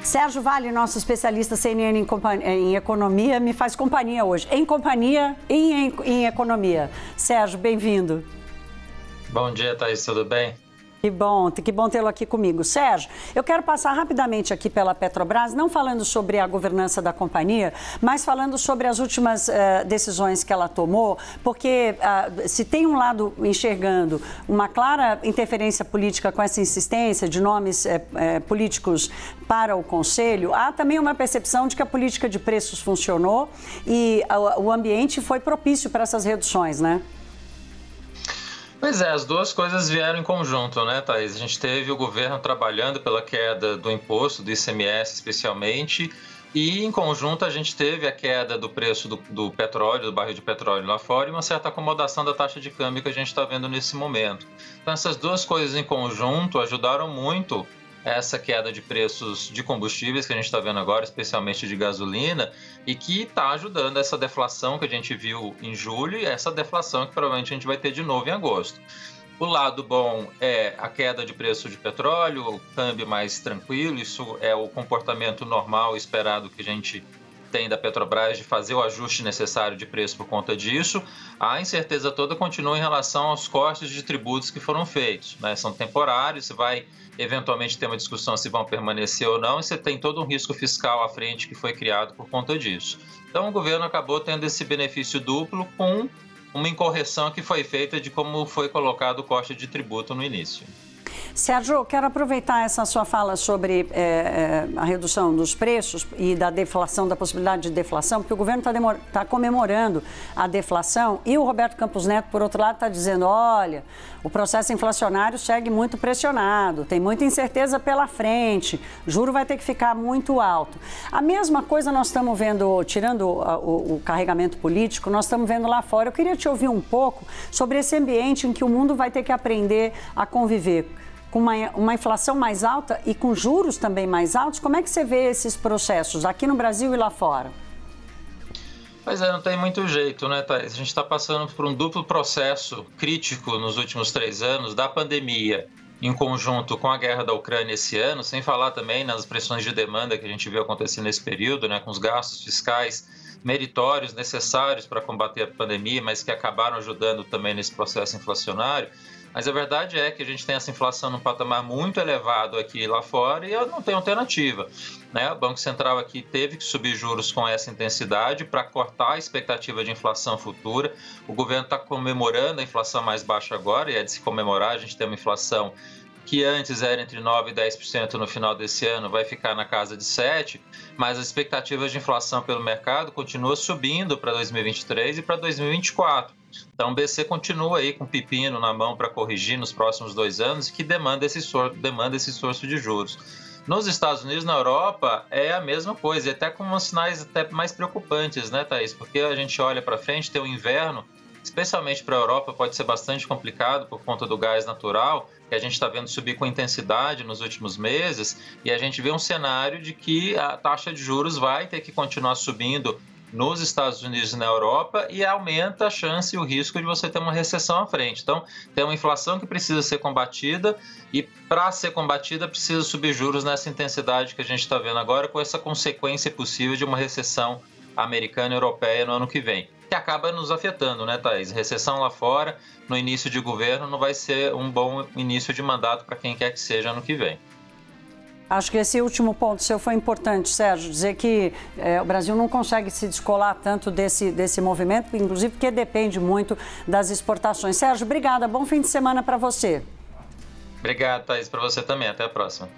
Sérgio Vale, nosso especialista CNN em economia, me faz companhia hoje. Em companhia e em economia. Sérgio, bem-vindo. Bom dia, Thaís, tudo bem? Que bom tê-lo aqui comigo. Sérgio, eu quero passar rapidamente aqui pela Petrobras, não falando sobre a governança da companhia, mas falando sobre as últimas decisões que ela tomou, porque se tem um lado enxergando uma clara interferência política com essa insistência de nomes políticos para o Conselho, há também uma percepção de que a política de preços funcionou e o ambiente foi propício para essas reduções, né? Pois é, as duas coisas vieram em conjunto, né, Thaís? A gente teve o governo trabalhando pela queda do imposto, do ICMS especialmente, e em conjunto a gente teve a queda do preço do petróleo, do barril de petróleo lá fora, e uma certa acomodação da taxa de câmbio que a gente está vendo nesse momento. Então essas duas coisas em conjunto ajudaram muito essa queda de preços de combustíveis que a gente está vendo agora, especialmente de gasolina, e que está ajudando essa deflação que a gente viu em julho e essa deflação que provavelmente a gente vai ter de novo em agosto. O lado bom é a queda de preço de petróleo, o câmbio mais tranquilo, isso é o comportamento normal esperado que a gente tem da Petrobras de fazer o ajuste necessário de preço por conta disso. A incerteza toda continua em relação aos cortes de tributos que foram feitos, né? São temporários, você vai eventualmente ter uma discussão se vão permanecer ou não, e você tem todo um risco fiscal à frente que foi criado por conta disso. Então o governo acabou tendo esse benefício duplo com uma incorreção que foi feita de como foi colocado o corte de tributo no início. Sérgio, quero aproveitar essa sua fala sobre a redução dos preços e da deflação, da possibilidade de deflação, porque o governo está comemorando a deflação e o Roberto Campos Neto, por outro lado, está dizendo, olha, o processo inflacionário segue muito pressionado, tem muita incerteza pela frente, o juro vai ter que ficar muito alto. A mesma coisa nós estamos vendo, tirando o carregamento político, nós estamos vendo lá fora. Eu queria te ouvir um pouco sobre esse ambiente em que o mundo vai ter que aprender a conviver com uma inflação mais alta e com juros também mais altos. Como é que você vê esses processos aqui no Brasil e lá fora? Pois é, não tem muito jeito, né, Thaís? A gente está passando por um duplo processo crítico nos últimos 3 anos da pandemia, em conjunto com a guerra da Ucrânia esse ano, sem falar também nas pressões de demanda que a gente viu acontecer nesse período, né, com os gastos fiscais meritórios necessários para combater a pandemia, mas que acabaram ajudando também nesse processo inflacionário. Mas a verdade é que a gente tem essa inflação num patamar muito elevado aqui e lá fora e não tem alternativa, né? O Banco Central aqui teve que subir juros com essa intensidade para cortar a expectativa de inflação futura. O governo está comemorando a inflação mais baixa agora, e é de se comemorar. A gente tem uma inflação que antes era entre 9% e 10% no final desse ano, vai ficar na casa de 7%, mas as expectativas de inflação pelo mercado continuam subindo para 2023 e para 2024. Então o BC continua aí com pepino na mão para corrigir nos próximos 2 anos, que demanda esse esforço de juros. Nos Estados Unidos, na Europa, é a mesma coisa, e até com uns sinais até mais preocupantes, né, Thaís? Porque a gente olha para frente, tem o inverno, especialmente para a Europa, pode ser bastante complicado por conta do gás natural, que a gente está vendo subir com intensidade nos últimos meses, e a gente vê um cenário de que a taxa de juros vai ter que continuar subindo nos Estados Unidos e na Europa, e aumenta a chance e o risco de você ter uma recessão à frente. Então, tem uma inflação que precisa ser combatida, e para ser combatida precisa subir juros nessa intensidade que a gente está vendo agora, com essa consequência possível de uma recessão americana e europeia no ano que vem, que acaba nos afetando, né, Thaís? Recessão lá fora, no início de governo, não vai ser um bom início de mandato para quem quer que seja ano que vem. Acho que esse último ponto seu foi importante, Sérgio, dizer que o Brasil não consegue se descolar tanto desse movimento, inclusive porque depende muito das exportações. Sérgio, obrigada. Bom fim de semana para você. Obrigado, Thaís, para você também. Até a próxima.